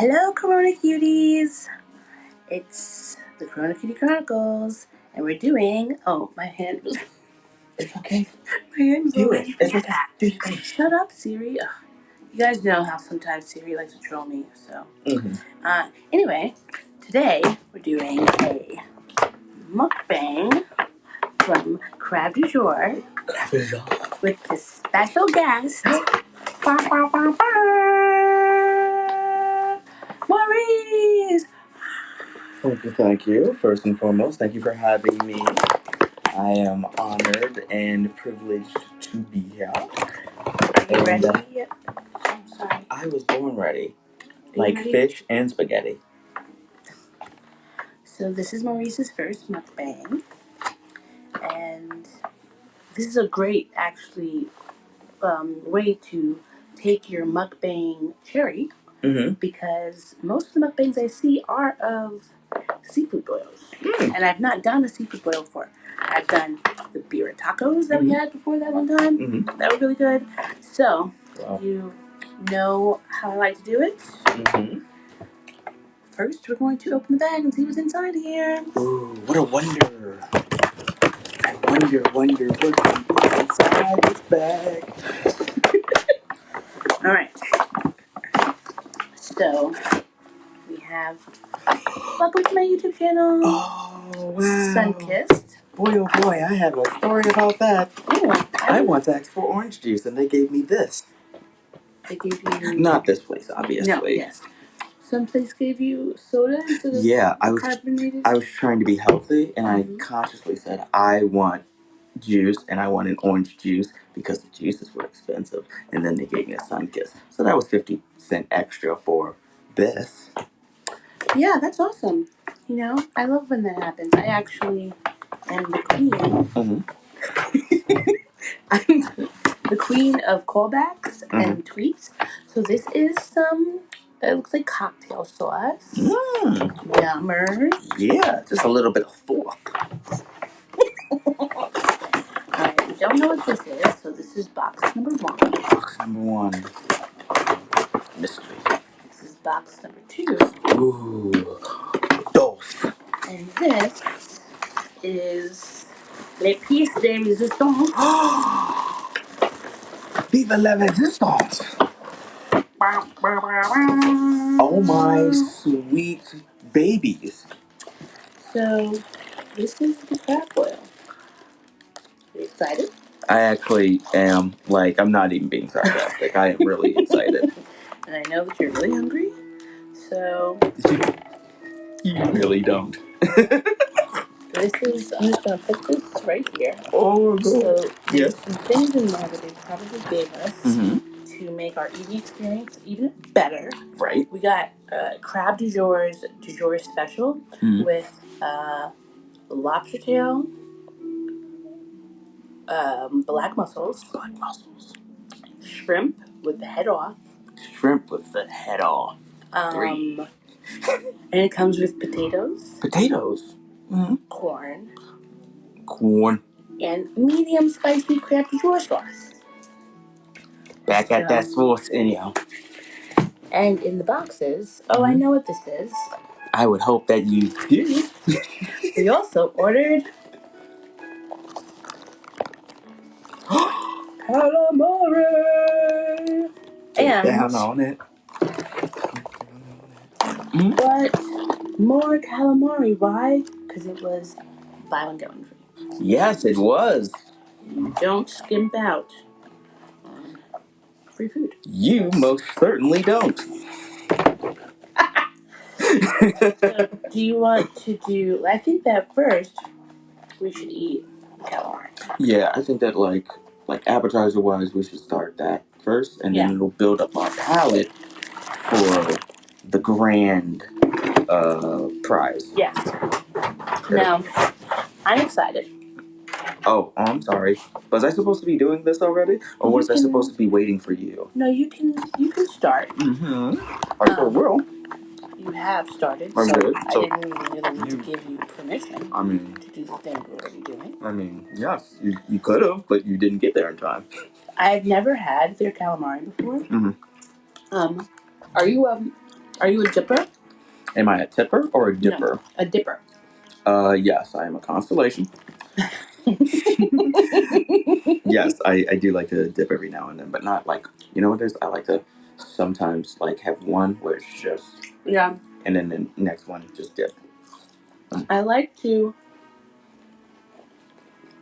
Hello, Corona Cuties! It's the Corona Cutie Chronicles, and we're doing. Oh, my hand was. It's okay. My hand was. Do it. It's okay. Do your thing. Shut up, Siri. Ugh. You guys know how sometimes Siri likes to troll me, so. Anyway, today we're doing a mukbang from Crab du Jour with this special guest. Maurice! Thank you. First and foremost, thank you for having me. I am honored and privileged to be here. Are you ready? I'm sorry. I was born ready. Like ready? Fish and spaghetti. So this is Maurice's first mukbang. And this is a great, actually, way to take your mukbang cherry. Because most of the mukbangs I see are of seafood boils. And I've not done a seafood boil before. I've done the beer tacos that we had before that one time. That was really good. So, you know how I like to do it. First, we're going to open the bag and see what's inside here. Ooh, what a wonder. I wonder what's inside this bag. Alright. So, we have welcome to my YouTube channel. Oh, wow. Sunkissed. Boy, oh boy, I have a story about that. Oh, I once asked for orange juice and they gave me this. They gave you... Not this place, obviously. No, yes. Some place gave you soda instead of carbonated? I was trying to be healthy, and I consciously said, I want juice, and I want an orange juice, because the juices were expensive, and then they gave me a Sunkist. So that was 50-cent extra for this. Yeah, that's awesome. You know, I love when that happens. I actually am the queen. I'm the queen of callbacks and tweets. So this is some, it looks like cocktail sauce. Yummers. Yeah, just a little bit of fork. I don't know what this is, so this is box number 1. Box number 1. Mystery. This is box number 2. Ooh. Dos. And this is Les Pièces de Résistance. Viva la Resistance! Oh my sweet babies. So, this is the crab boil. Are you excited? I actually am, like, I'm not even being sarcastic. I am really excited. And I know that you're really hungry, so... You really don't. This is, I'm just going to put this right here. Oh, God. So, there's some things in there that they probably gave us to make our eating experience even better. Right. We got Crab du Jour's special with lobster tail, black mussels, shrimp with the head off. And it comes with potatoes. Corn. And medium spicy crab du jour sauce. Back at that sauce anyhow. And in the boxes, I know what this is. I would hope that you do. We also ordered calamari. Get down on it. But more calamari. Why? Because it was buy one, get one free. Yes, it was. You don't skimp out on free food. You most certainly don't. So, do you want to do... I think that first we should eat calamari. Yeah, I think that like appetizer-wise, we should start that first, and then it'll build up our palate for the grand prize. Yes. Now, I'm excited. Oh, I'm sorry. Was I supposed to be doing this already, or was I supposed to be waiting for you? No, you can start. I sure will. You have started, I'm good. I didn't even really need to give you permission to do the thing we're already doing. I mean, yes, you could have, but you didn't get there in time. I've never had their calamari before. Are you Are you a dipper? Am I a tipper or a dipper? No, a dipper. Yes, I am a constellation. Yes, I do like to dip every now and then, but not like, you know what it is? I like to sometimes like have one where it's just, Yeah. and then the next one just dip. I like to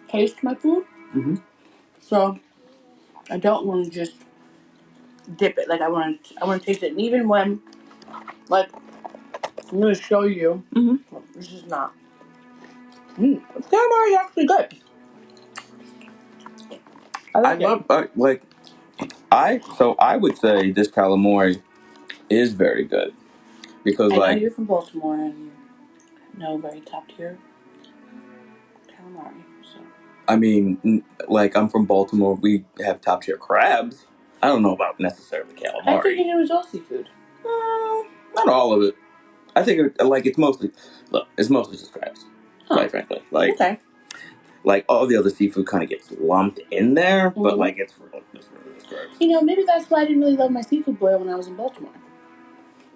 taste my food. Mm-hmm. So I don't want to just dip it. Like I want to taste it. And even when, like, I'm going to show you. Mm-hmm. Well, this is not. The calamari is actually good. I would say this calamari is very good because I know like you're from Baltimore and you know very top tier calamari. So I mean, like I'm from Baltimore, we have top tier crabs. I don't know about necessarily calamari. I figured it was all seafood. Not all of it. I think it's mostly just crabs. Quite frankly, Okay. like all the other seafood kind of gets lumped in there, but Mhm. like it's really just crabs. You know, maybe that's why I didn't really love my seafood boil when I was in Baltimore.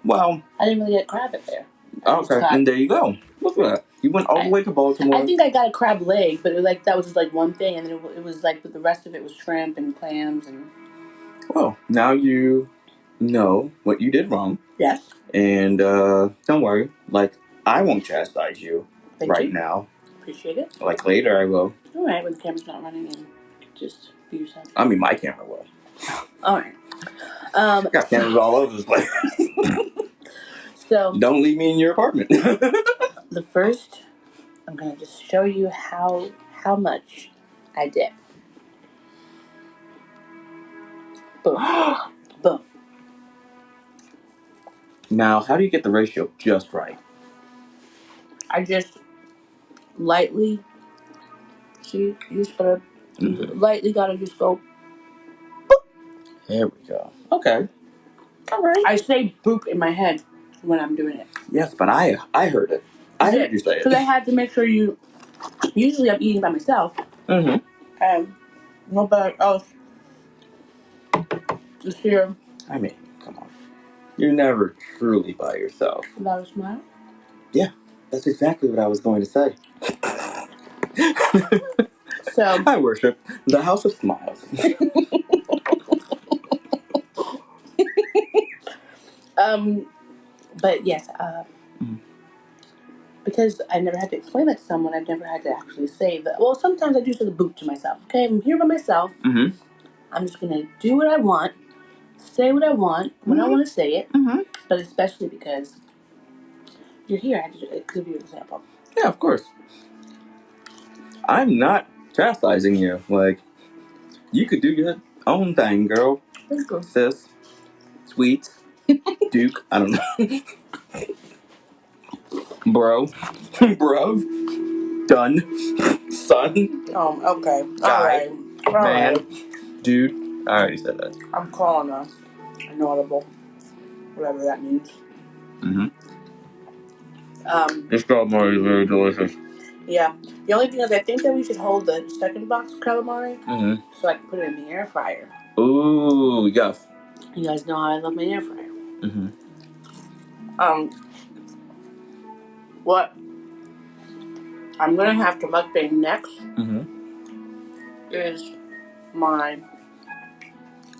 Well, I didn't really get crab up there. okay, and there you go. Look at that. You went all the way to Baltimore. I think I got a crab leg, but that was just like one thing, and then it was like the rest of it was shrimp and clams and. Well, now you know what you did wrong. Yes. And don't worry, like I won't chastise you Thank you. now. Appreciate it. Like later, I will. All right, when the camera's not running and just be yourself. I mean, my camera will. All right. Got cameras all over the place. So don't leave me in your apartment. The first, I'm gonna just show you how much I dip. Boom. Boom. Now, how do you get the ratio just right? I just lightly. See, you just gotta lightly gotta just go. Boop. There we go. Okay. All right. I say boop in my head when I'm doing it. Yes, but I heard it. I heard you say it. Because I had to make sure you. Usually, I'm eating by myself. Mm-hmm. And nobody else is here. I mean, come on. You're never truly by yourself. Without a smile. Yeah, that's exactly what I was going to say. So I worship the House of Smiles. But yes, because I never had to explain that to someone, I've never had to actually say that. Well, sometimes I do say the boop to myself. Okay, I'm here by myself. Mm-hmm. I'm just gonna do what I want, say what I want when I want to say it. Mm-hmm. But especially because you're here, I had to give you an example. Yeah, of course. I'm not chastising you. Like, you could do your own thing, girl. Thank you. Sis. Sweet. Duke. I don't know. Bro. Bro. Done. Son. Oh, okay. Guy. All right. Man. Dude. I already said that. I'm calling an audible. Whatever that means. Mm-hmm. This calamari is very delicious. Yeah. The only thing is, I think that we should hold the second box of calamari so I can put it in the air fryer. Ooh, yes. You guys know how I love my air fryer. Mm-hmm. What I'm gonna have to mukbang next is my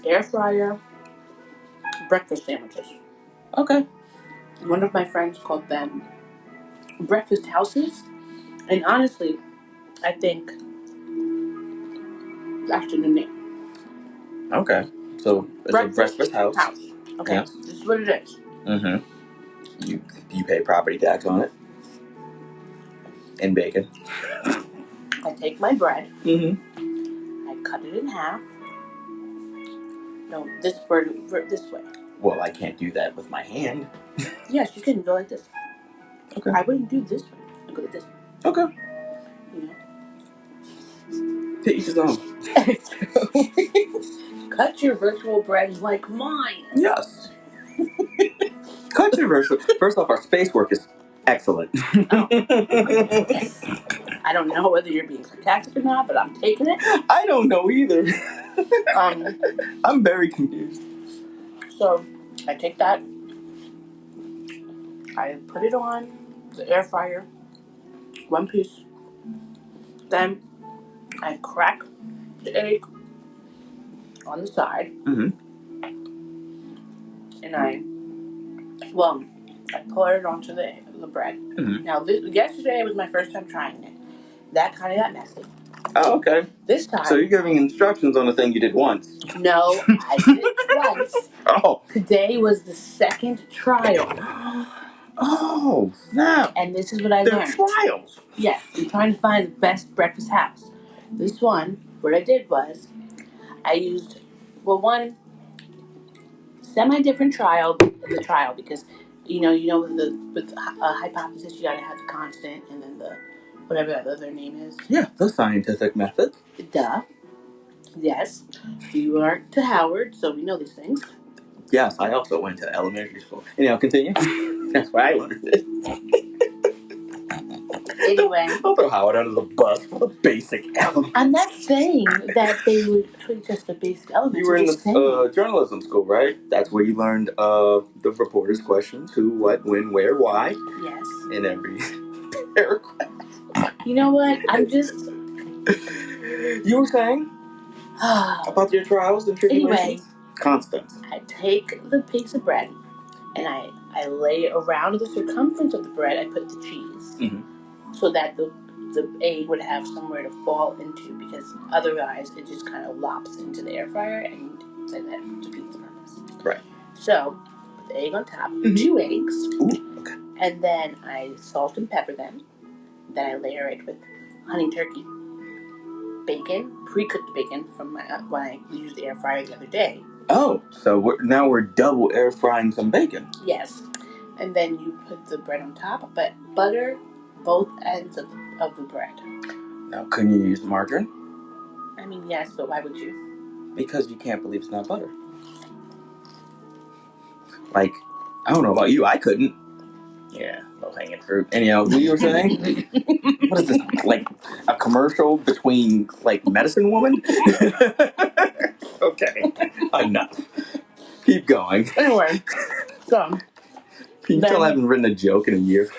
air fryer breakfast sandwiches. Okay. One of my friends called them breakfast houses, and honestly, I think it's actually the name. Okay. So it's a breakfast house. Okay. Yes. This is what it is. Mm-hmm. You pay property tax on it. And bacon. I take my bread. Mm-hmm. I cut it in half. No, this way. Well, I can't do that with my hand. Yes, you can go like this. Okay. I wouldn't do this way. I go like this. Okay. You know. To each his own. Cut your virtual bread like mine. Yes. Cut your virtual. First off, our space work is excellent. Oh. Yes. I don't know whether you're being sarcastic or not, but I'm taking it. I don't know either. I'm very confused. So I take that I put it on the air fryer, one piece. Then I crack the egg on the side, Mm-hmm. and I pour it onto the bread. Mm-hmm. Now, yesterday was my first time trying it. That kind of got messy. Oh, okay. This time. So you're giving instructions on a thing you did once. No, I did it twice. Oh. Today was the second trial. Oh, snap. And this is what I They're learned. trials. Yes, I'm trying to find the best breakfast house. This one, what I did was, I used, one semi-different trial in the trial because, with a hypothesis, you gotta have the constant and then the, whatever that other name is. Yeah, the scientific method. Duh. Yes. You aren't to Howard, so we know these things. Yes, I also went to elementary school. Anyhow, continue. That's where I learned it. Anyway. Don't throw Howard under the bus for the basic elements. I'm not saying that they would treat just the basic elements. You were in the journalism school, right? That's where you learned the reporter's questions: who, what, when, where, why. Yes. In every paragraph. You know what? I'm just... You were saying about your trials and tribulations? Anyway. Constant. I take the piece of bread and I lay around the circumference of the bread, I put the cheese. Mm-hmm. So that the egg would have somewhere to fall into, because otherwise it just kind of lops into the air fryer and then that defeats the purpose. Right. So, put the egg on top, 2 eggs. Ooh, okay. And then I salt and pepper them. Then I layer it with honey turkey, bacon, pre-cooked bacon from when I used the air fryer the other day. Oh, so now we're double air frying some bacon. Yes. And then you put the bread on top, but butter both ends of the bread. Now, couldn't you use margarine? I mean, yes, but why would you? Because you can't believe it's not butter. Like, I don't know about you, I couldn't. Yeah, low-hanging fruit. Anyhow, what you were saying? What is this, like a commercial between, like, Medicine Woman? Okay, enough. Keep going. Anyway, so... Can you tell I haven't written a joke in a year?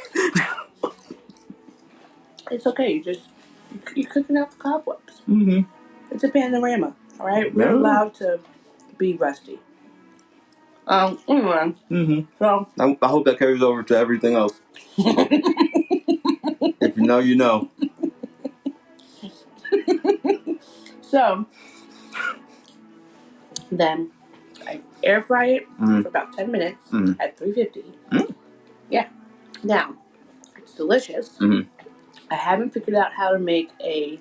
It's okay, you're cooking out the cobwebs. Mm-hmm. It's a panorama, alright? We're allowed to be rusty. Anyway. Mm-hmm. So... I hope that carries over to everything else. If you know, you know. So, then I air fry it for about 10 minutes at 350. Mm. Yeah. Now, it's delicious. Mm-hmm. I haven't figured out how to make a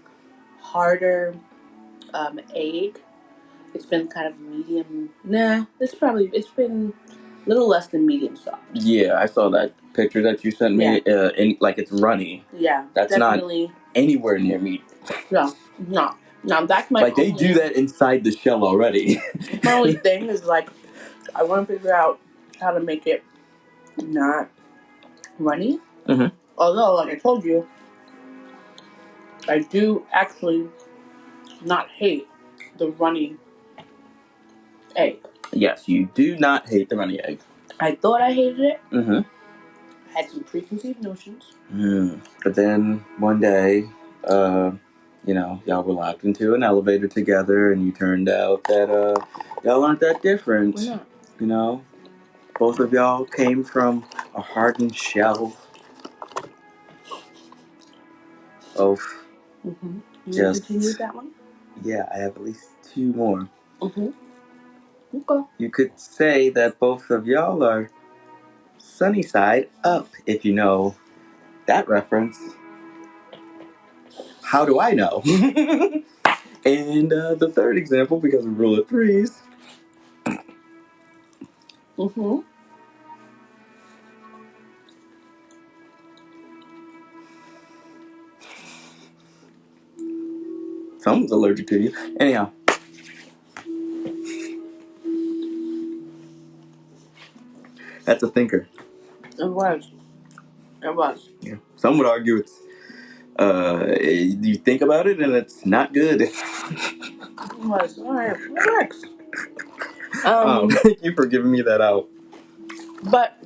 harder egg. It's been kind of medium. Nah, it's been a little less than medium soft. Yeah, I saw that picture that you sent me. Yeah. Like it's runny. Yeah, that's definitely not anywhere near medium. No. That's my like, they do that inside the shell already. My only thing is, like, I want to figure out how to make it not runny. Mm-hmm. Although, like I told you, I do actually not hate the runny egg. Yes, you do not hate the runny egg. I thought I hated it. Mm-hmm. I had some preconceived notions. But then one day, y'all were locked into an elevator together, and you turned out that y'all aren't that different. Why not? You know, both of y'all came from a hardened shell of. Mm-hmm. You continue with that one? Yeah, I have at least 2 more. Mm-hmm. Okay. You could say that both of y'all are sunny side up, if you know that reference. How do I know? And the third example, because of rule of threes. Mm-hmm. Someone's allergic to you. Anyhow. That's a thinker. It was. Yeah. Some would argue it's you think about it and it's not good. It was. Alright, relax. Thank you for giving me that out. But,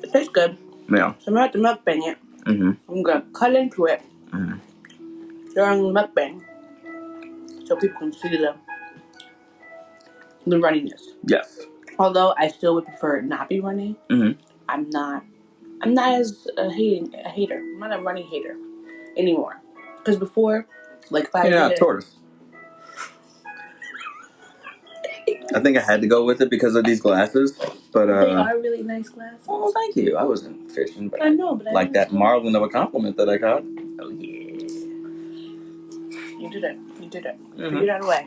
It tastes good. Yeah. So I'm about to mukbang it. Mm-hmm. I'm gonna cut into it Mm-hmm. during the mukbang so people can see the runniness. Yes. Although I still would prefer it not be runny. Mm-hmm. I'm not as a hater. I'm not a runny hater anymore. Because before, like if I You're did not a it, tortoise. I think I had to go with it because of these glasses, but they are really nice glasses. Oh, thank you. I wasn't fishing, but I know, but I like that understand. marlin of a compliment that I got. Oh yeah. You did it. You did it. You Mm-hmm. figured out a way.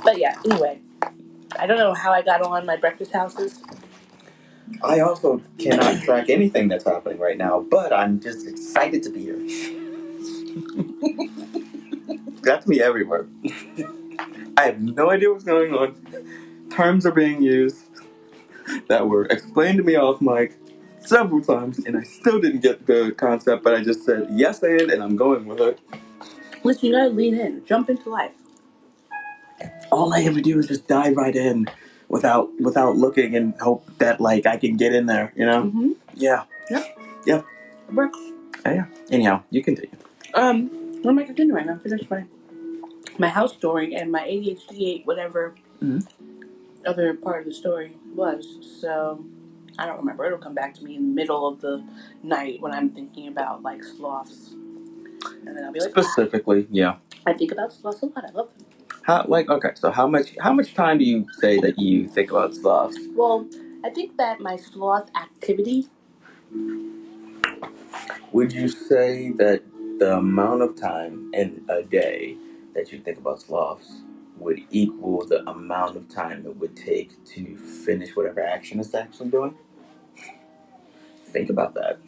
But yeah. Anyway, I don't know how I got on my breakfast houses. I also cannot track anything that's happening right now, but I'm just excited to be here. That's me everywhere. I have no idea what's going on. Terms are being used that were explained to me off mic several times, and I still didn't get the concept, but I just said yes and I'm going with it. Listen, you gotta lean in. Jump into life. All I ever do is just dive right in without looking and hope that like I can get in there, you know? Mm-hmm. Yeah. Yep. Yep. It works. Yeah. Anyhow, you continue. What am I continuing? I'm finished my house story and my ADHD whatever other part of the story was. So I don't remember. It'll come back to me in the middle of the night when I'm thinking about like sloths, and then I'll be like, Specifically, yeah. I think about sloths a lot. I love them. So how much time do you say that you think about sloths? Well, I think that my sloth activity. Would you say that the amount of time in a day that you think about sloths would equal the amount of time it would take to finish whatever action it's actually doing? Think about that.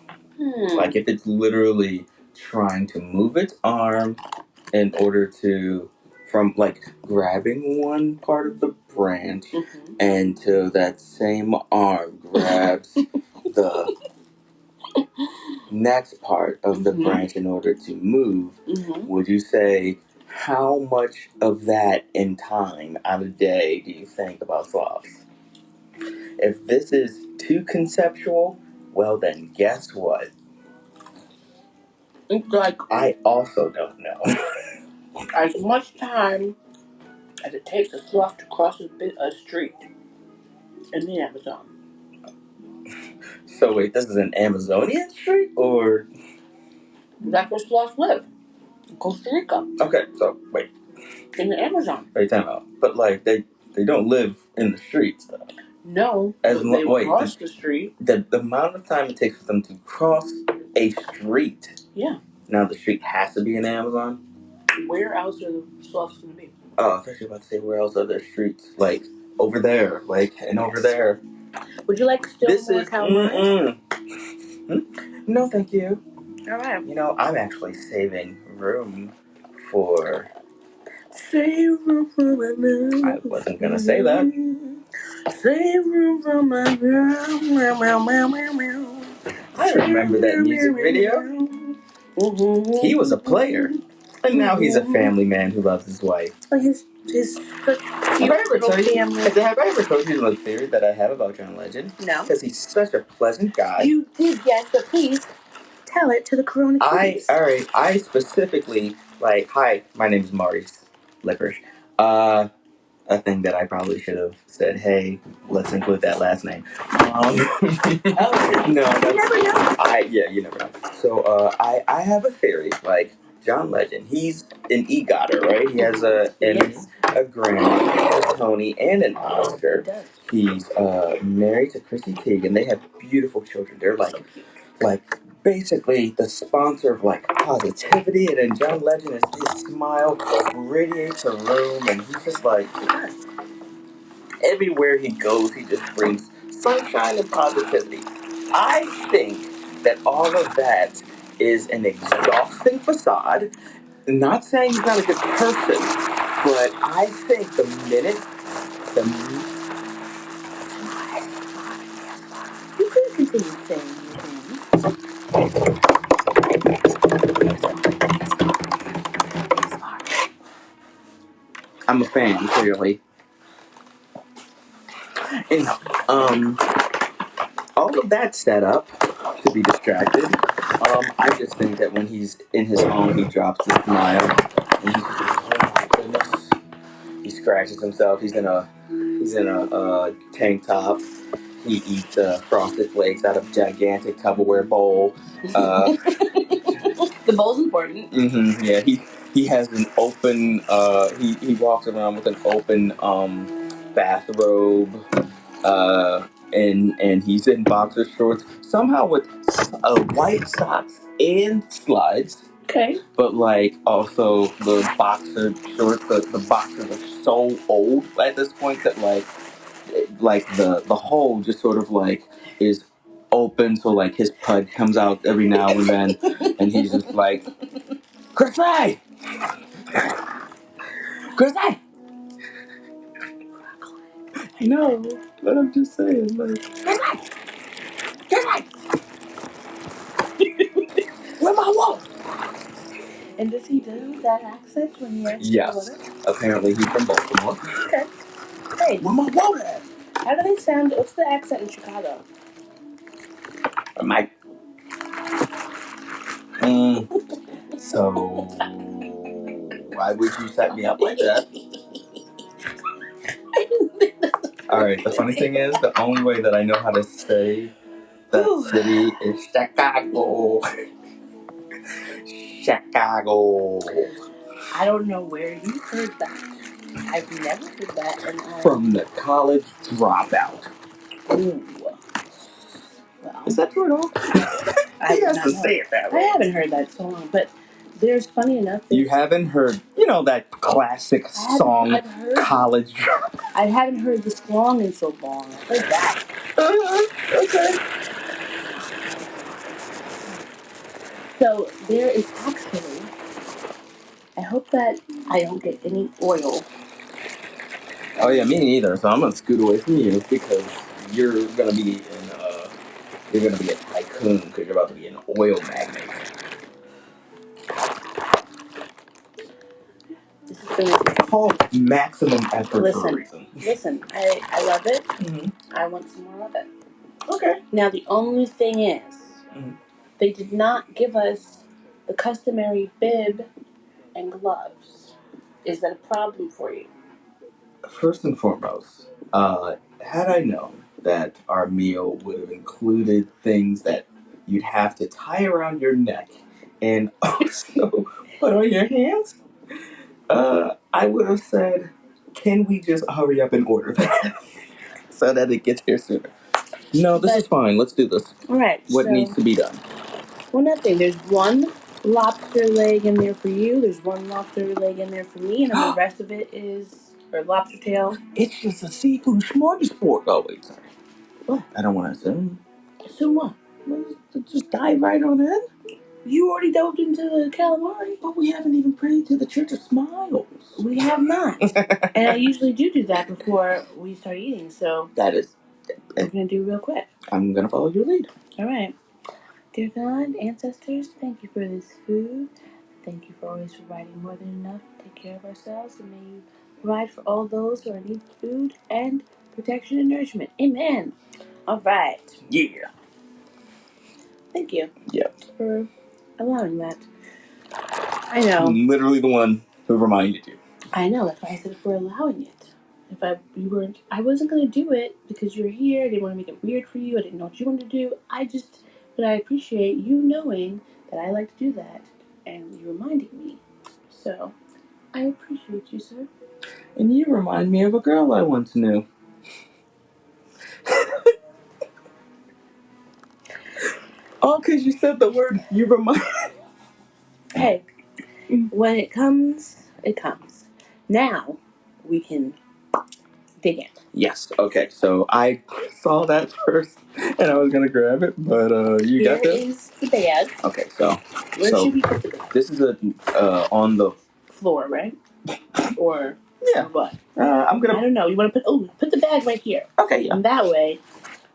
Like if it's literally trying to move its arm in order to, from like grabbing one part of the branch until that same arm grabs the next part of the branch in order to move, would you say how much of that in time out of day do you think about sloths? If this is too conceptual, well then guess what? It's like I also don't know. as much time as it takes a sloth to cross a street in the Amazon. So wait, this is an Amazonian street or? That's where sloths live. In Costa Rica. Okay, so wait. In the Amazon. Wait, time out. But like they don't live in the streets though. No, they cross the street. The amount of time it takes for them to cross a street. Yeah. Now the street has to be in Amazon. Where else are the sloths going to be? Oh, I thought you were about to say where else are there streets? Like over there, like and over there. Would you like still more calamari? No, thank you. All right. You know, I'm actually saving room for. Save room for my love. I wasn't gonna say that. Save room for my girl. I remember that music video. He was a player, and now he's a family man who loves his wife. His Have I ever told you the theory that I have about John Legend? No. Because he's such a pleasant guy. You did, yes, but please tell it to the Chronicles. I specifically, like, hi, my name is Maurice Licorice. A thing that I probably should have said, hey, let's include that last name. No, that's... You never know. You never know. So, I have a theory, like, John Legend, he's an EGOTer, right? He has a Emmy, a Grammy, a Tony, and an Oscar. He's married to Chrissy Teigen. They have beautiful children. They're like basically the sponsor of like positivity, and then John Legend his smile radiates a room, and he's just like everywhere he goes, he just brings sunshine and positivity. I think that all of that is an exhausting facade. Not saying he's not a good person, but I think the minute you could continue saying I'm a fan, clearly. Anyhow, all of that set up to be distracted. I just think that when he's in his home, he drops a smile, and he's just like, "Oh my goodness!" He scratches himself. He's in a tank top. He eats frosted flakes out of a gigantic Tupperware bowl. The bowl's important. Mm-hmm, yeah, he has an open. He walks around with an open bathrobe. And he's in boxer shorts somehow with white socks and slides. Okay. But like also the boxer shorts, the boxers are so old at this point that like the hole just sort of like is open, so like his pud comes out every now and then, and he's just like, Chrissy! Chrissy! I know, but I'm just saying, like, Chrissy! Chrissy! Where my wallet? And does he do that accent when he asks Yes. for water? Apparently he's from Baltimore. Okay. Hey, Where my wallet at? how do they sound? What's the accent in Chicago? Mike. So, why would you set me up like that? Alright, the funny thing is, the only way that I know how to say that city is Chicago. Chicago. I don't know where you heard that. I've never heard that. And from the college dropout. Ooh. Well, is that true at all? He has to say it that way. I haven't heard that song, but there's funny enough. You haven't heard, that classic song, College Dropout. I haven't heard the song in so long. I heard that. Okay. So there is actually. I hope that I don't get any oil. Oh yeah, me neither. So I'm gonna scoot away from you because you're gonna be a tycoon because you're about to be an oil magnate. This is going to be called maximum effort for a reason. Listen, I love it. Mm-hmm. I want some more of it. Okay. Now the only thing is, they did not give us the customary bib and gloves. Is that a problem for you? First and foremost, had I known that our meal would have included things that you'd have to tie around your neck and also put on your hands, I would have said, can we just hurry up and order that so that it gets here sooner? No, this is fine. Let's do this. All right. What needs to be done? Well, nothing. There's one lobster leg in there for you. There's one lobster leg in there for me, and then the rest of it is, or lobster tail. It's just a seafood smorgasbord. Oh, wait, sorry. What? I don't want to assume. Assume what? Just dive right on in. You already dove into the calamari. But we haven't even prayed to the Church of Smiles. We have not. And I usually do that before we start eating, so... That is... We're going to do real quick. I'm going to follow your lead. All right. Dear God, ancestors, thank you for this food. Thank you for always providing more than enough to take care of ourselves. And may you provide for all those who are in need of food and protection and nourishment. Amen. All right. Yeah. Thank you. Yeah. For allowing that. I know. I'm literally the one who reminded you. I know. That's why I said for allowing it. If I wasn't going to do it because you were here. I didn't want to make it weird for you. I didn't know what you wanted to do. But I appreciate you knowing that I like to do that and you reminding me. So, I appreciate you, sir. And you remind me of a girl I once knew. All because you said the word you remind. Hey, when it comes, it comes. Now, we can dig in. Yes, okay, so I saw that first, and I was gonna grab it, but you got this? Here is the bag. Okay, so... Where should we put the bag? This is on the... floor, right? Or... Yeah. Or what? I'm gonna... I don't know. You want to put the bag right here. Okay, yeah. And that way,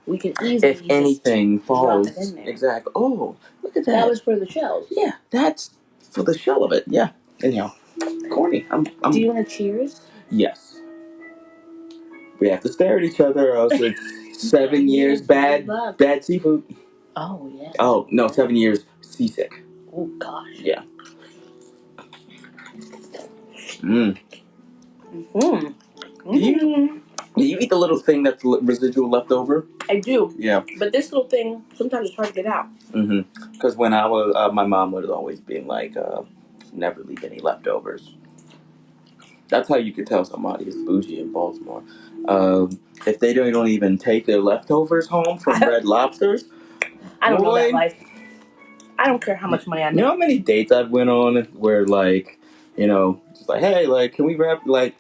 we can easily if anything falls... drop it in there. Exactly. Oh, look at that. That was for the shells. Yeah, that's for the shell of it, yeah. Anyhow, corny. Do you want to cheers? Yes. we have to stare at each other, or else it's 7 years bad seafood. Oh, yeah. Oh, no, 7 years seasick. Oh, gosh. Yeah. Mm. Mm-hmm. Do you eat the little thing that's residual left over? I do. Yeah. But this little thing, sometimes it's hard to get out. Mm-hmm. Because when I was, my mom would always be like, never leave any leftovers. That's how you could tell somebody is bougie in Baltimore. If they don't even take their leftovers home from Red Lobsters. I don't know that life. I don't care how much money I make. You know how many dates I've went on where, like, you know, just like, hey, like, can we wrap, like,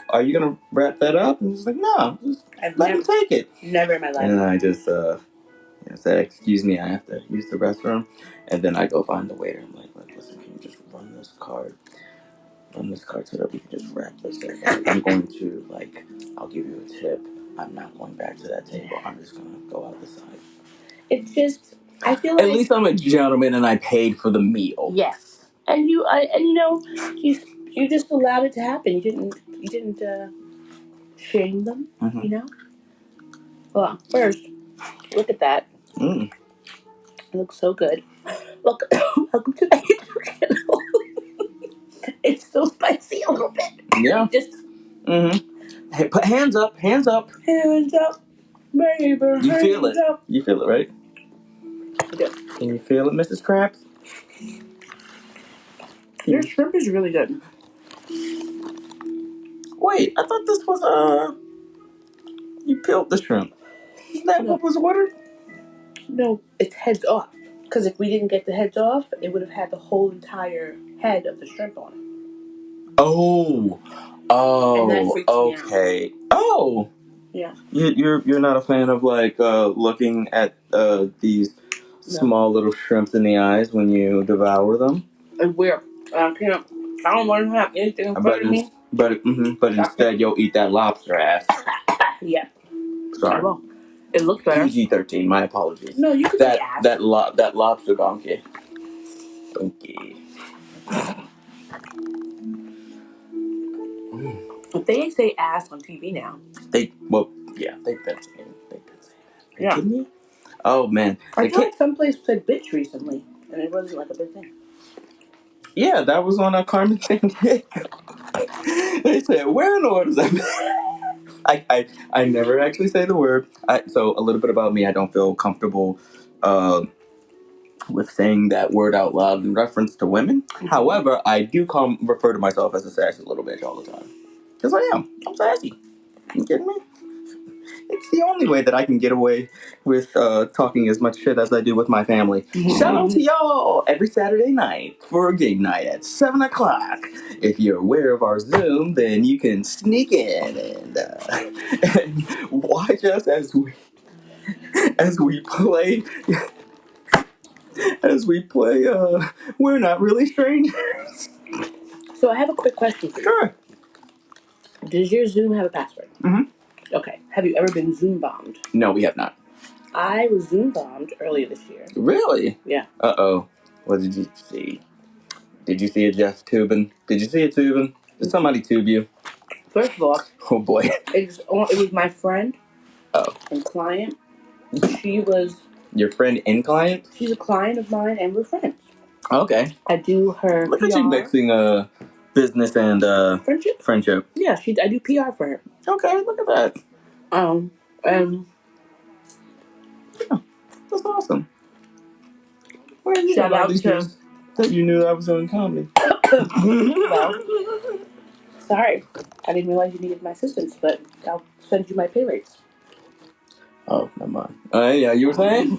are you going to wrap that up? And it's like, no, just let him take it. Never in my life. And I just said, excuse me, I have to use the restroom. And then I go find the waiter. I'm like, listen, can you just run this card so that we can just wrap this up? I'm going to, I'll give you a tip. I'm not going back to that table. I'm just going to go out the side. It's just, I feel like... At least I'm a gentleman and I paid for the meal. Yes. And you know, you just allowed it to happen. You didn't shame them, you know? Well, first, look at that. It looks so good. Welcome to my YouTube channel. It's so spicy a little bit. Yeah. Just... Hey, put hands up. Hands up, baby. You feel it. You feel it, right? I do. Can you feel it, Mrs. Krabs? Your shrimp is really good. Wait, I thought this was, you peeled the shrimp. Isn't that what was ordered? No, it's heads off. Because if we didn't get the heads off, it would have had the whole entire head of the shrimp on it. Oh, okay. Oh, yeah. You're not a fan of looking at these small little shrimps in the eyes when you devour them. And where I can't. I don't want to have anything in front of me. But instead you'll eat that lobster ass. Yeah. Sorry. Well, it looks better. PG-13. My apologies. No, you can say ass. That lobster donkey. But they say ass on TV now. They've been saying that. Yeah. Kidding me? Oh man. I feel like someplace said bitch recently, and it wasn't like a big thing. Yeah, that was on a Carmen Sandiego. They said, where in the world is that? I never actually say the word. So a little bit about me, I don't feel comfortable with saying that word out loud in reference to women. However, I do refer to myself as a sassy little bitch all the time. Because I am. I'm sassy. You kidding me? It's the only way that I can get away with talking as much shit as I do with my family. Shout out to y'all every Saturday night for a game night at 7 o'clock. If you're aware of our Zoom, then you can sneak in and watch us as we play. We're Not Really Strangers. So I have a quick question for you. Sure. Does your Zoom have a password? Okay. Have you ever been Zoom bombed? No, we have not. I was Zoom bombed earlier this year. Really? Yeah. Uh-oh. What did you see? Did you see a Jeff tubing? Did you see a tubing? Did somebody tube you? First of all... Oh, boy. It was my friend. And client. She was... Your friend and client? She's a client of mine, and we're friends. Okay. I do her Look PR. at you mixing business and friendship. Yeah, I do PR for her. Okay, look at that. Yeah, that's awesome. Shout out to that you knew I was doing comedy. Well, sorry, I didn't realize you needed my assistance, but I'll send you my pay rates. Oh, never mind. Yeah, you were saying?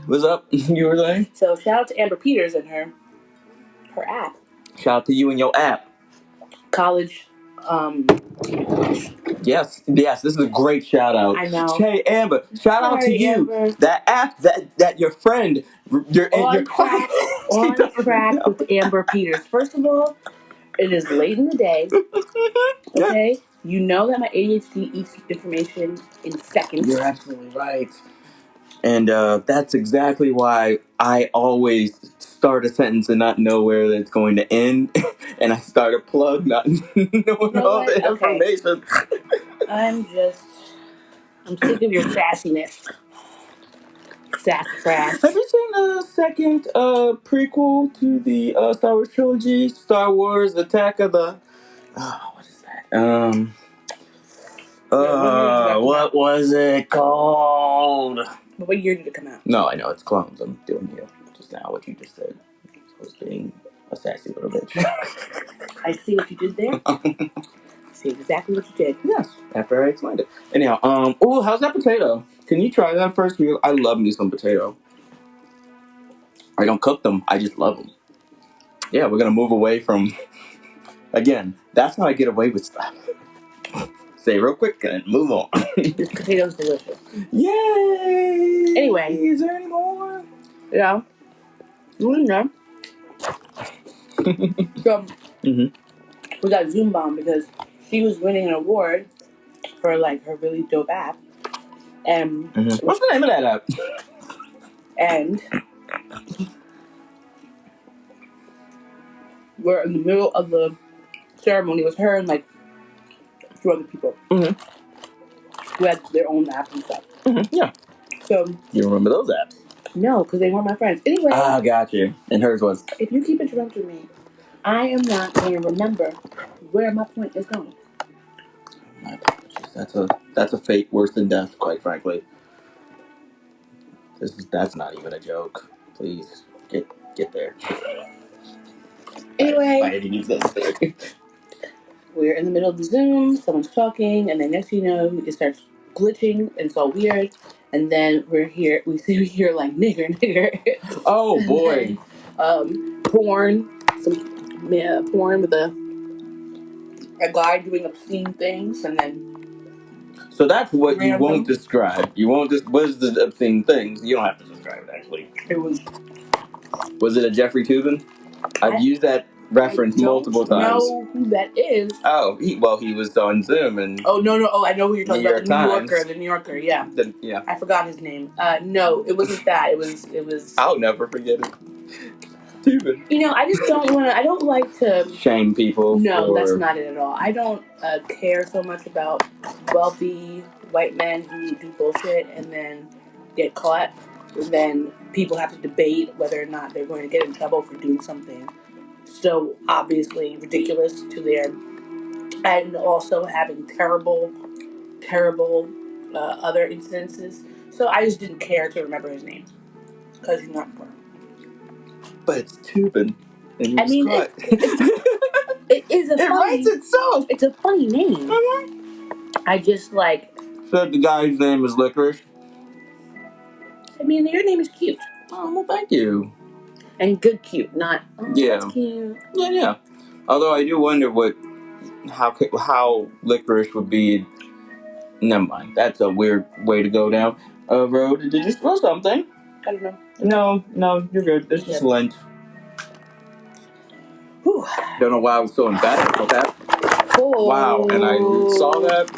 What's up? You were saying? So shout out to Amber Peters and her app. Shout out to you and your app. College. Yes, this is a great shout out. I know. Hey, Amber, shout out to you. Amber. That app that your friend, your client. On track with Amber Peters. First of all, it is late in the day. Okay? You know that my ADHD eats information in seconds. You're absolutely right. And that's exactly why I always start a sentence and not know where it's going to end. And I start a plug not knowing all the information. I'm sick of your sassiness. Sassafras. Have you seen the second prequel to the Star Wars trilogy? Star Wars Attack of the... what is that? What was it called? What year did it come out? No, I know, it's clones. I'm doing you just now what you just said. I was being a sassy little bitch. I see what you did there. See exactly what you did. Yes, after I explained it. Anyhow, oh, how's that potato? Can you try that first? I love me some potato. I don't cook them, I just love them. Yeah, we're gonna move away from... Again, that's how I get away with stuff. Say real quick and move on. This potato's delicious. Yay! Anyway. Is there any more? Yeah. So, we got Zoom Bomb because she was winning an award for like her really dope app. And what's the name of that app? And we're in the middle of the ceremony. It was her and like 2 other people who had their own app and stuff. Yeah. So you remember those apps? No, because they weren't my friends. Anyway. Ah, got you. And hers was. If you keep interrupting me, I am not going to remember where my point is going. My apologies. That's a fate worse than death, quite frankly. That's not even a joke. Please get there. Anyway, we're in the middle of the Zoom. Someone's talking, and then next thing you know, it starts glitching, and it's all weird. And then we hear like nigger. Oh boy. Then, porn, porn with a guy doing obscene things, and then. So that's what you won't describe. You won't just. What is the obscene things? You don't have to describe it. Actually, it was. Was it a Jeffrey Toobin? I've used that reference multiple times. I don't know who that is. Oh, he was on Zoom and. Oh no! Oh, I know who you're talking about. The New Yorker. Yeah. Yeah. I forgot his name. No, it wasn't that. It was. I'll never forget it. Toobin. You know, I just don't want to. I don't like to shame people. No, that's not it at all. I don't care so much about wealthy white men who do bullshit and then get caught. Then people have to debate whether or not they're going to get in trouble for doing something so obviously ridiculous to their, and also having terrible other incidences. So I just didn't care to remember his name because he's not important. But it's Toobin. I mean, it is a funny... It writes itself! It's a funny name. I just like... Said the guy's name is Licorice. I mean, your name is cute. Oh, well, thank you. And good cute, not... Oh, yeah. That's cute. Yeah. Although I do wonder how Licorice would be... Never mind. That's a weird way to go down a road. Did you spill something? I don't know. No, you're good. It's just Lent. Whew. Don't know why I was so emphatic about that. Oh. Wow, and I saw that.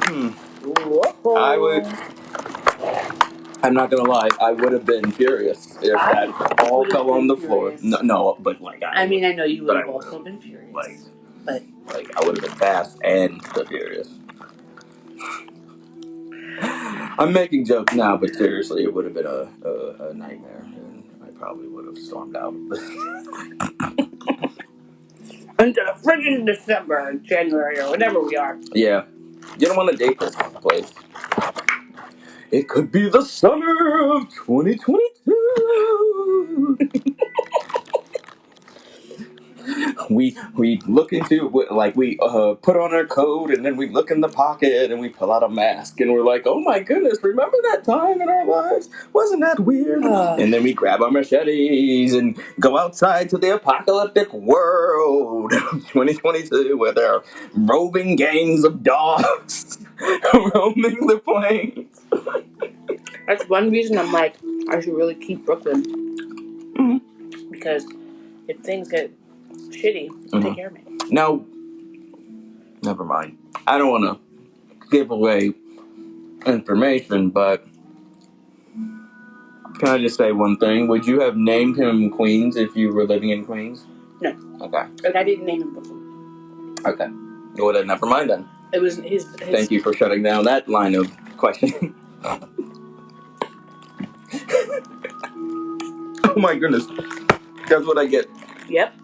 I'm not gonna lie, I would have been furious if that all fell on the floor. No, but like I mean, I know you would have also been furious. But I would have been fast and furious. I'm making jokes now, but seriously, it would have been a nightmare, and I probably would have stormed out. Into the friggin' December, January, or whatever we are. Yeah. You don't want to date this place. It could be the summer of 2022. we look into, like, we put on our coat, and then we look in the pocket, and we pull out a mask, and we're like, oh my goodness, remember that time in our lives? Wasn't that weird? And then we grab our machetes and go outside to the apocalyptic world of 2022 with our roving gangs of dogs roaming the plains. That's one reason I'm like, I should really keep Brooklyn. Because if things get shitty, take care of me. No, never mind. I don't want to give away information, but can I just say one thing? Would you have named him Queens if you were living in Queens? No. Okay. And I didn't name him before. Okay. Well, then never mind then. It was his. Thank you for shutting down that line of questioning. Oh my goodness. That's what I get. Yep.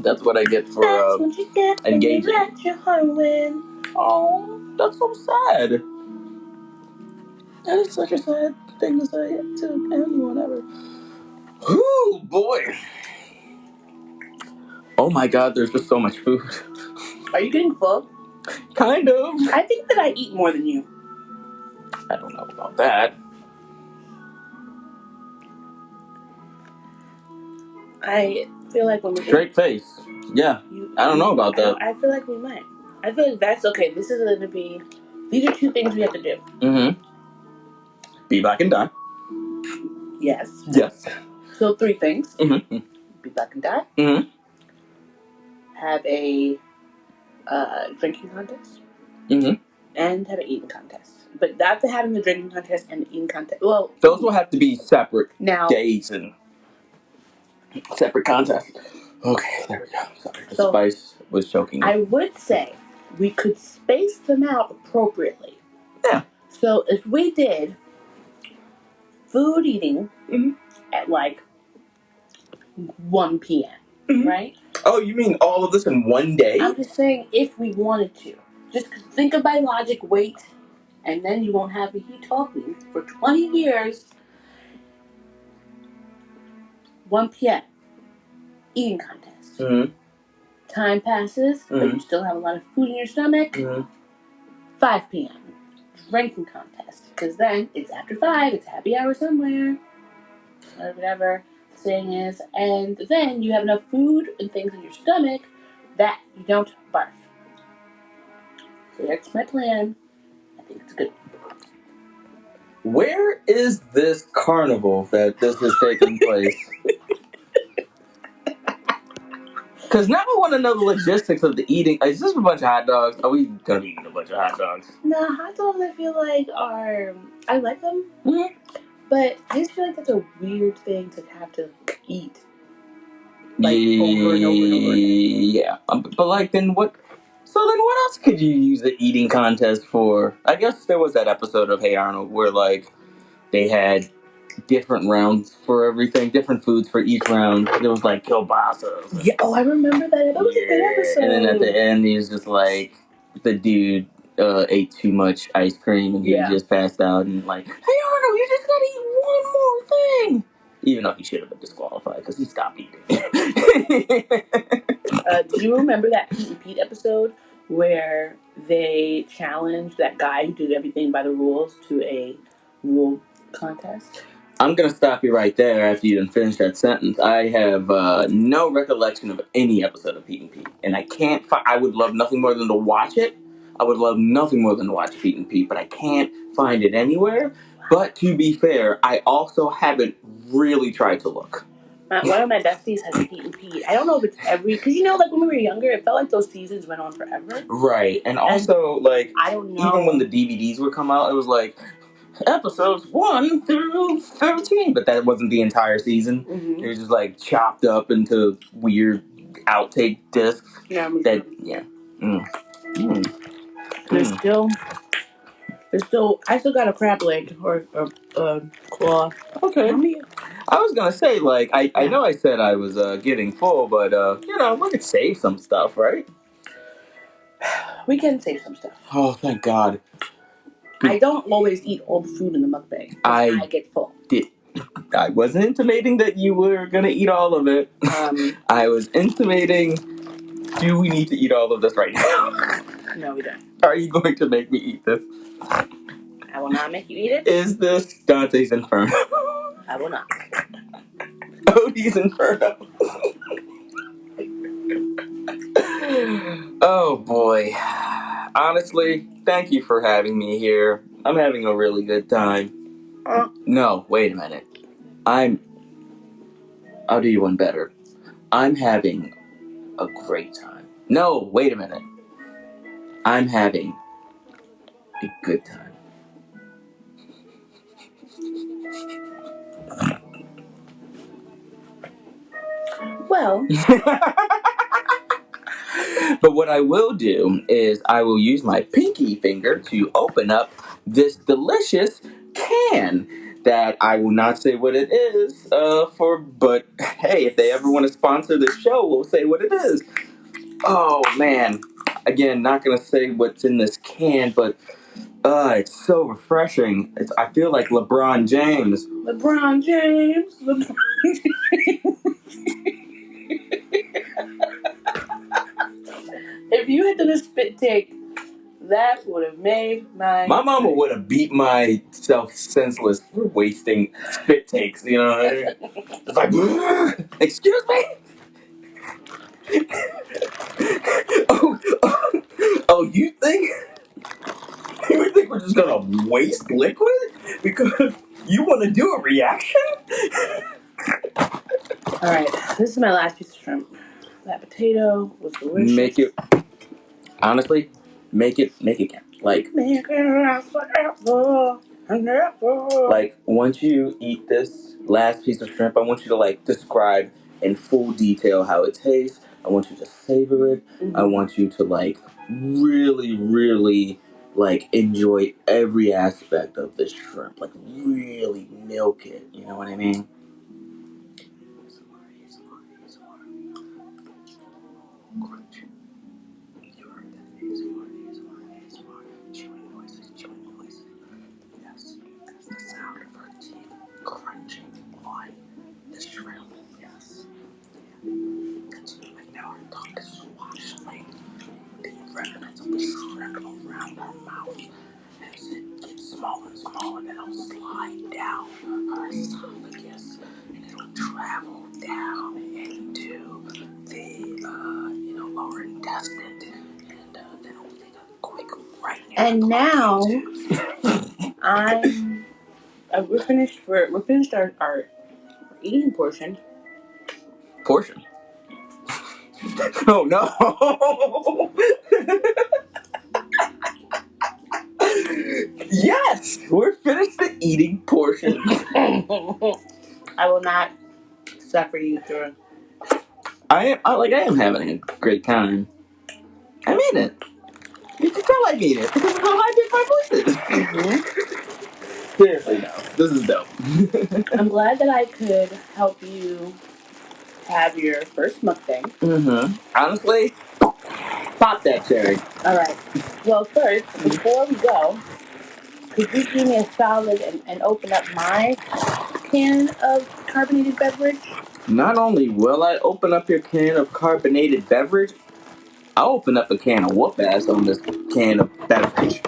That's what I get for That's what you get when engaging. you let your heart win. Oh, that's so sad. That is such a sad thing to say to anyone ever. Oh boy. Oh my god, there's just so much food. Are you getting full? Kind of. I think that I eat more than you. I don't know about that. I feel like when we Straight face. Yeah. I don't know about that. I feel like we might. I feel like that's okay. This is going to be. These are 2 things we have to do. Mm-hmm. Be back and die. Yes. Yes. So 3 things. Mm-hmm. Be back and die. Mm-hmm. Have a drinking contest. Mm-hmm. And have an eating contest. But after having the drinking contest and the eating contest, well, those will have to be separate now days and separate contests. Okay, there we go. Sorry, the spice was choking me. I would say we could space them out appropriately. Yeah. So if we did food eating at like 1 p.m., right? Oh, you mean all of this in one day? I'm just saying if we wanted to. Just think of by logic, wait, and then you won't have to keep talking for 20 years. 1 p.m. eating contest. Mm-hmm. Time passes, but you still have a lot of food in your stomach. 5 p.m. drinking contest, because then it's after 5, it's happy hour somewhere, or whatever the saying is, and then you have enough food and things in your stomach that you don't barf. So that's my plan. I think it's good. Where is this carnival that this is taking place? Because now I want to know the logistics of the eating. Is this a bunch of hot dogs? Are we going to be eating a bunch of hot dogs? No, hot dogs I feel like are... I like them. Mm-hmm. But I just feel like that's a weird thing to have to eat. Like, over and over and over again. Yeah. But like, then what... So then what else could you use the eating contest for? I guess there was that episode of Hey Arnold where, like, they had different rounds for everything, different foods for each round. There was like kielbasa. Yeah, I remember that. That was a good episode. And then at the end, he's just like, the dude ate too much ice cream and he just passed out and like, hey Arnold, you just gotta eat one more thing. Even though he should have been disqualified because he stopped eating. Do you remember that Pete and Pete episode where they challenged that guy who did everything by the rules to a rule contest? I'm going to stop you right there after you done finish that sentence. I have no recollection of any episode of Pete and Pete. And I can't I would love nothing more than to watch it. I would love nothing more than to watch Pete and Pete, but I can't find it anywhere. But to be fair, I also haven't really tried to look. One of my besties has Pete and Pete. I don't know if it's because like when we were younger, it felt like those seasons went on forever. Right. And also, like, I don't know. Even when the DVDs would come out, it was like, episodes 1 through 13, but that wasn't the entire season. Mm-hmm. It was just like chopped up into weird outtake discs. Yeah. There's still. I still got a crab leg or claw. Okay. I was gonna say, like, I know I said I was getting full, but we could save some stuff, right? We can save some stuff. Oh, thank God. I don't always eat all the food in the mukbang. I get full. I wasn't intimating that you were gonna eat all of it. I was intimating, do we need to eat all of this right now? No, we don't. Are you going to make me eat this? I will not make you eat it. Is this Dante's Inferno? I will not. Odie's Inferno. Oh boy. Honestly, thank you for having me here. I'm having a really good time. No, wait a minute. I'll do you one better. I'm having a great time. No, wait a minute. I'm having a good time. Well. But what I will do is I will use my pinky finger to open up this delicious can that I will not say what it is but hey, if they ever want to sponsor the show, we'll say what it is. Oh man. Again, not gonna say what's in this can, but it's so refreshing. I feel like LeBron James. LeBron James. If you had done a spit take, that would have made my mama would have beat myself senseless for wasting spit takes, you know? It's like, excuse me? oh, you think we're just gonna waste liquid because you want to do a reaction? All right, this is my last piece of shrimp. That potato was delicious. Make it count. Like once you eat this last piece of shrimp, I want you to like describe in full detail how it tastes. I want you to savor it. Mm-hmm. I want you to like really, really like enjoy every aspect of this shrimp. Like really milk it. You know what I mean? Around her mouth as it gets smaller and smaller, and it'll slide down her esophagus and it'll travel down into the lower intestine, and then it'll take a quick right now. And now we're finished our eating portion. Oh no. Yes, we're finished the eating portion. I will not suffer you through. I am having a great time. I mean it. You can tell I mean it because of how high pitched my voice is. Mm-hmm. Seriously, no. This is dope. I'm glad that I could help you have your first mukbang. Mm-hmm. Honestly, pop that cherry. All right. Well, first, before we go, could you do me a solid and open up my can of carbonated beverage? Not only will I open up your can of carbonated beverage, I'll open up a can of whoop ass on this can of beverage.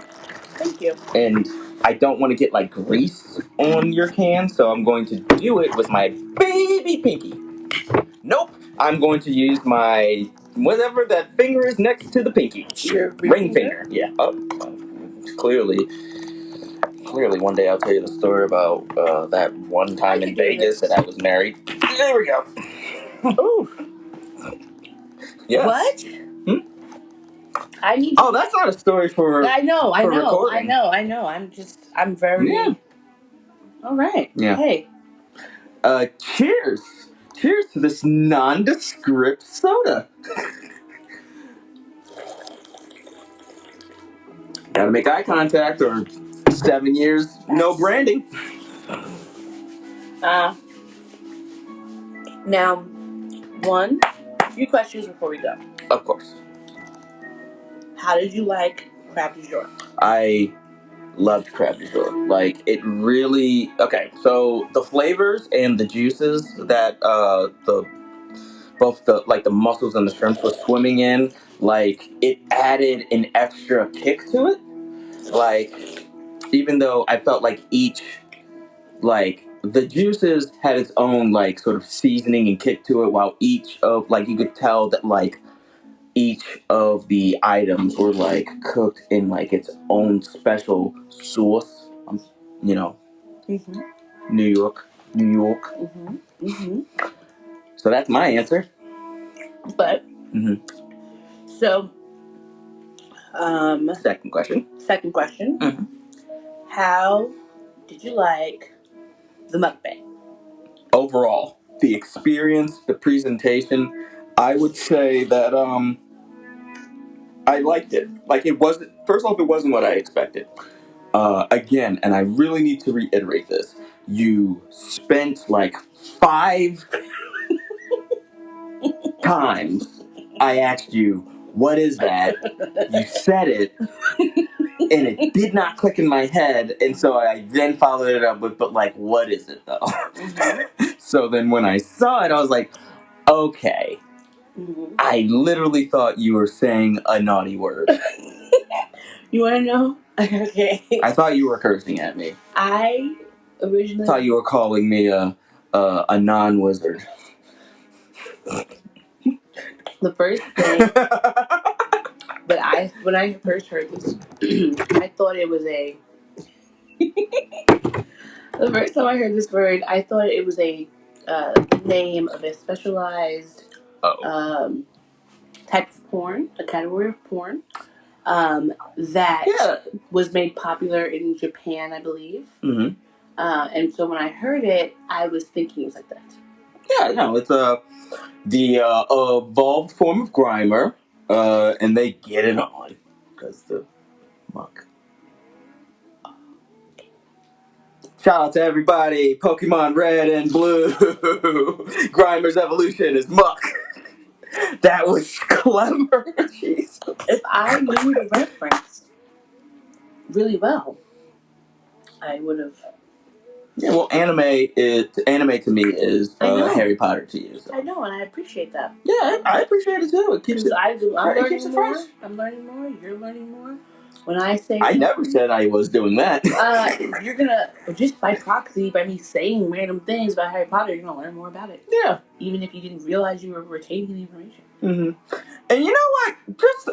Thank you. And I don't want to get like grease on your can, so I'm going to do it with my baby pinky. Nope, I'm going to use my whatever that finger is next to the pinky. Your ring finger. Yeah. Oh, clearly, one day I'll tell you the story about that one time in Vegas that I was married. There we go. Ooh. Yes. What? I need. Oh, that's not a story for. I know. Recording. I'm very. Yeah. All right. Yeah. Hey. Cheers. Cheers to this nondescript soda. Gotta make eye contact or 7 years, no branding. Now, a few questions before we go. Of course. How did you like crab du jour? I loved crab du jour. Like, it really... Okay, so the flavors and the juices that both the mussels and the shrimps were swimming in, like, it added an extra kick to it. Like, even though I felt like each, like, the juices had its own, like, sort of seasoning and kick to it, while each of, like, you could tell that, like, each of the items were, like, cooked in, like, its own special sauce. Mm-hmm. New York. Mm-hmm. Mm-hmm. So that's my answer. But, so, second question. Mm-hmm. How did you like the mukbang? Overall, the experience, the presentation, I would say that, I liked it. Like, it wasn't, first off, it wasn't what I expected. Again, and I really need to reiterate this. You spent like 5 times I asked you, what is that? You said it, and it did not click in my head, and so I then followed it up with, but like, what is it though? Mm-hmm. So then when I saw it, I was like, okay. Mm-hmm. I literally thought you were saying a naughty word. You want to know? Okay. I thought you were cursing at me. I originally thought you were calling me a non-wizard. The first thing that when I first heard this, I thought it was a. The first time I heard this word, I thought it was a name of a specialized type of porn, a category of porn that was made popular in Japan, I believe. Mm-hmm. And so when I heard it, I was thinking it was like that. Yeah, no, it's the evolved form of Grimer, and they get it on because the muck. Shout out to everybody, Pokemon Red and Blue. Grimer's evolution is muck. That was clever. Jeez. If I knew the reference really well, I would have. Yeah, well, anime to me is Harry Potter to you. So. I know, and I appreciate that. Yeah, I appreciate it too. It keeps it. I'm learning more. I'm learning more. You're learning more. When I say, I never said I was doing that. You're gonna just by proxy, by me saying random things about Harry Potter, you're gonna learn more about it. Yeah, even if you didn't realize you were retaining the information. Mm-hmm. And you know what? Just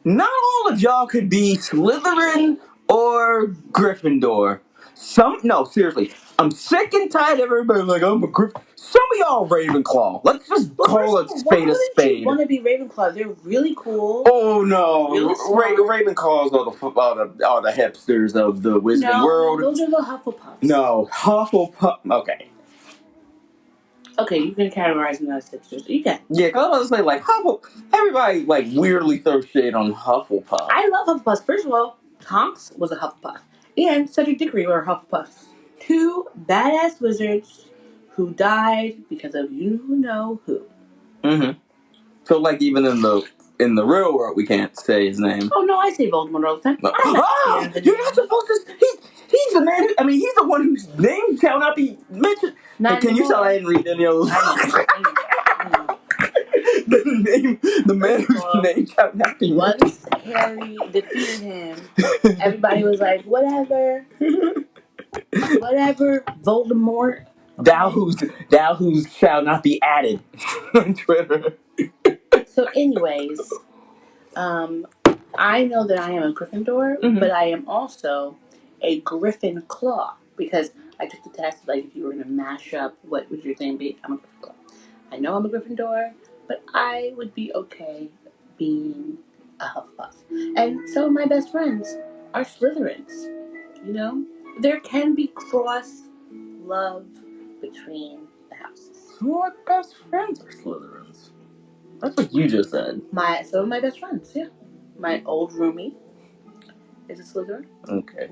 not all of y'all could be Slytherin or Gryffindor. Seriously. I'm sick and tired of everybody like, I'm a Gryffindor. Some of y'all Ravenclaw. Let's just call it spade a spade. You want to be Ravenclaw? They're really cool. Oh no, Ravenclaws are the hipsters of the wizarding world. Those are the Hufflepuffs. No, Hufflepuff. Okay. Okay, you can categorize them as hipsters. You can. Yeah, because I was going to say, like, everybody, like, weirdly throws shade on Hufflepuff. I love Hufflepuffs. First of all, Tonks was a Hufflepuff. And Cedric Diggory were Hufflepuffs. 2 badass wizards who died because of you know who. Mm-hmm. So, like, even in the real world, we can't say his name. Oh, no, I say Voldemort all the time. You're not supposed to... He's the man he's the one whose name shall not be mentioned. Can you tell I didn't read any of those? The man whose name shall not be mentioned. Once Harry defeated him, everybody was like, whatever, Voldemort. Thou whose shall not be added on Twitter. So anyways, I know that I am a Gryffindor, mm-hmm. but I am also a Griffin Claw because I took the test. Like, if you were going to mash up, what would your name be? I'm a Gryffindor. I know I'm a Gryffindor, but I would be okay being a Hufflepuff. And some of my best friends are Slytherins. You know, there can be cross love between the houses. My best friends are Slytherins. That's what you just said. Some of my best friends, yeah. My old roomie is a Slytherin. Okay.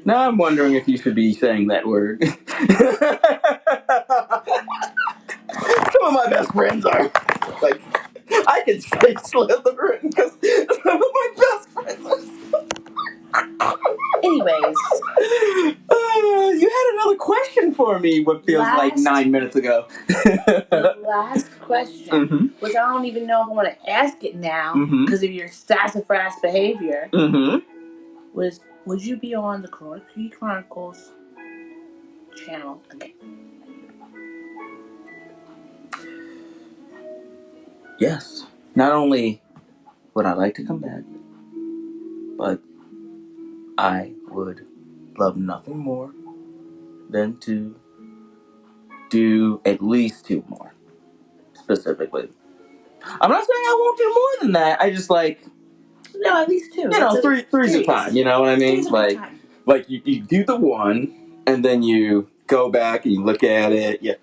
Now I'm wondering if you should be saying that word. Some of my best friends are. Like, I can say Slytherin because some of my best friends are. Anyways. You had another question for me what feels like 9 minutes ago. The last question, mm-hmm. which I don't even know if I want to ask it now because mm-hmm. of your sassafras behavior, mm-hmm. was, would you be on the Cutie Chronicles channel again? Yes. Not only would I like to come back, but I would love nothing more than to do at least 2 more, specifically. I'm not saying I won't do more than that. I just like... No, at least 2. You know, three's a time, you know what I mean? Like you do the 1, and then you go back and you look at it, you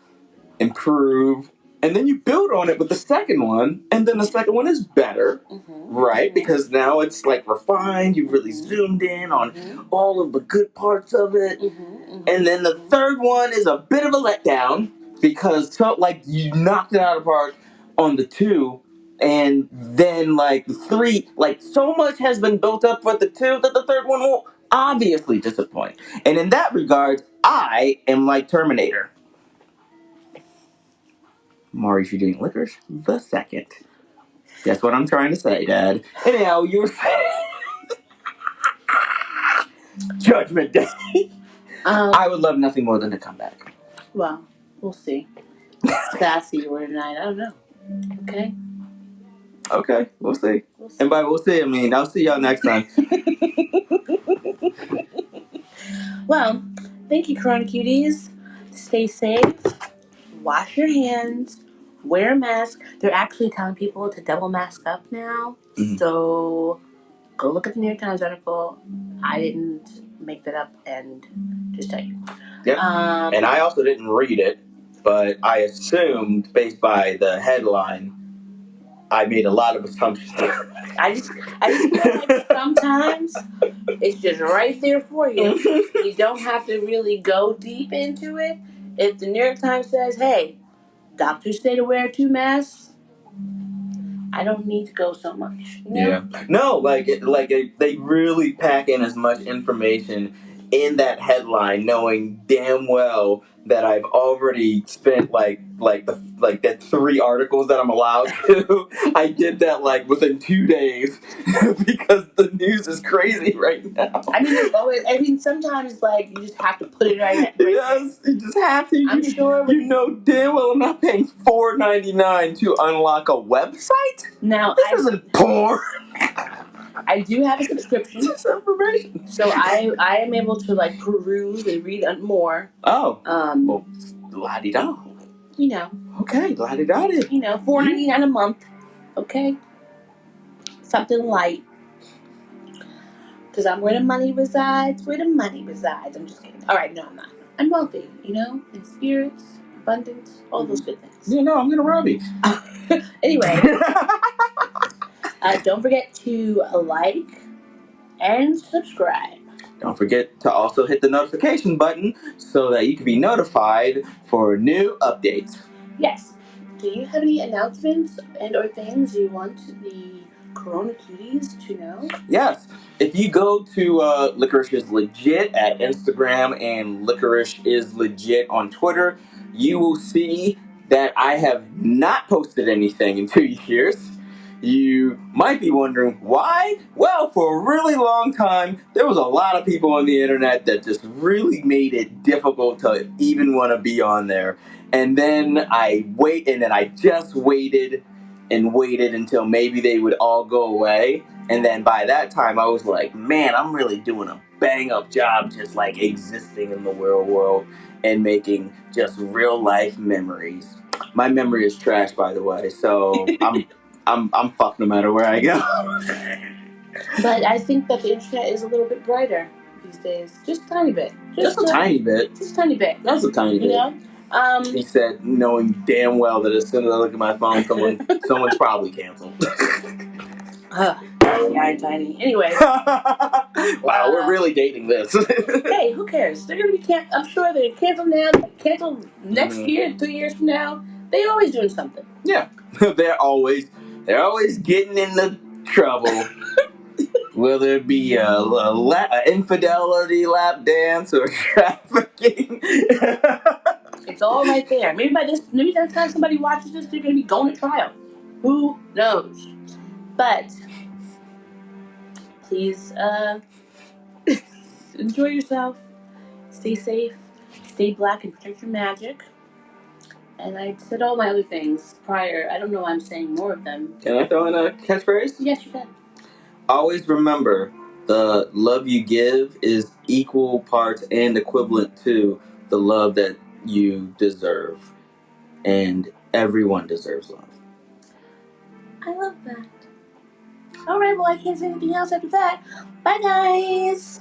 improve, and then you build on it with the second one, and then the second one is better, right? Because now it's like refined. You've really zoomed in on all of the good parts of it, and then the third one is a bit of a letdown because you knocked it out of the park on the 2. And then, like, the 3, like, so much has been built up for the 2 that the third one will obviously disappoint. And in that regard, I am like Terminator. Maurice, you didn't licorice the second. That's what I'm trying to say, Dad. Anyhow, you were saying... Judgment Day. I would love nothing more than to come back. Well, we'll see. Sassy or tonight, I don't know. Okay? Okay, we'll see. And by we'll see, I mean, I'll see y'all next time. Well, thank you, Corona Cuties. Stay safe. Wash your hands. Wear a mask. They're actually telling people to double mask up now. So go look at the New York Times article. I didn't make that up and just tell you. Yep. And I also didn't read it, but I assumed, based by the headline, I made a lot of assumptions. I just feel like sometimes it's just right there for you. You don't have to really go deep into it. If the New York Times says, hey, doctors say to wear 2 masks, I don't need to go so much. You know? Yeah. No, they really pack in as much information in that headline, knowing damn well that I've already spent the 3 articles that I'm allowed to. I did that within 2 days because the news is crazy right now. I mean, sometimes you just have to put it right. Yes, you just have to. I'm sure. You know damn well I'm not paying $4.99 to unlock a website. Now this isn't porn. I do have a subscription. This information. So I am able to peruse and read more. Oh. Well, la-di-da. You know. Okay, la-di-da. You know, $4.99 a month. Okay. Something light. Because I'm where the money resides. Where the money resides. I'm just kidding. All right, no, I'm not. I'm wealthy. You know, in spirits, abundance, all those good things. Yeah, no, I'm gonna rob you. Anyway. Don't forget to like and subscribe. Don't forget to also hit the notification button so that you can be notified for new updates. Yes. Do you have any announcements and or things you want the Corona Cuties to know? Yes. If you go to Licorice is Legit at Instagram and Licorice is Legit on Twitter, you will see that I have not posted anything in 2 years. You might be wondering why? Well, for a really long time, there was a lot of people on the internet that just really made it difficult to even want to be on there. And then I just waited and waited until maybe they would all go away. And then by that time, I was like, man, I'm really doing a bang-up job just existing in the real world and making just real-life memories. My memory is trash, by the way, so I'm fucked no matter where I go. But I think that the internet is a little bit brighter these days. Just a tiny bit. Just a tiny bit. Just a tiny bit. That's a tiny bit. You know? He said, knowing damn well that as soon as I look at my phone, someone's probably canceled. Yeah, tiny. Anyway. Wow, we're really dating this. Hey, who cares? They're gonna be I'm sure they're canceled now. Canceled next year, 3 years from now. They're always doing something. Yeah, they're always getting into trouble. Whether it be a infidelity lap dance or trafficking. It's all right there. Maybe next time somebody watches this, they're going to be going to trial. Who knows? But please enjoy yourself. Stay safe. Stay black and protect your magic. And I said all my other things prior. I don't know why I'm saying more of them. Can I throw in a catchphrase? Yes, you can. Always remember, the love you give is equal parts and equivalent to the love that you deserve. And everyone deserves love. I love that. All right, well, I can't say anything else after that. Bye, guys.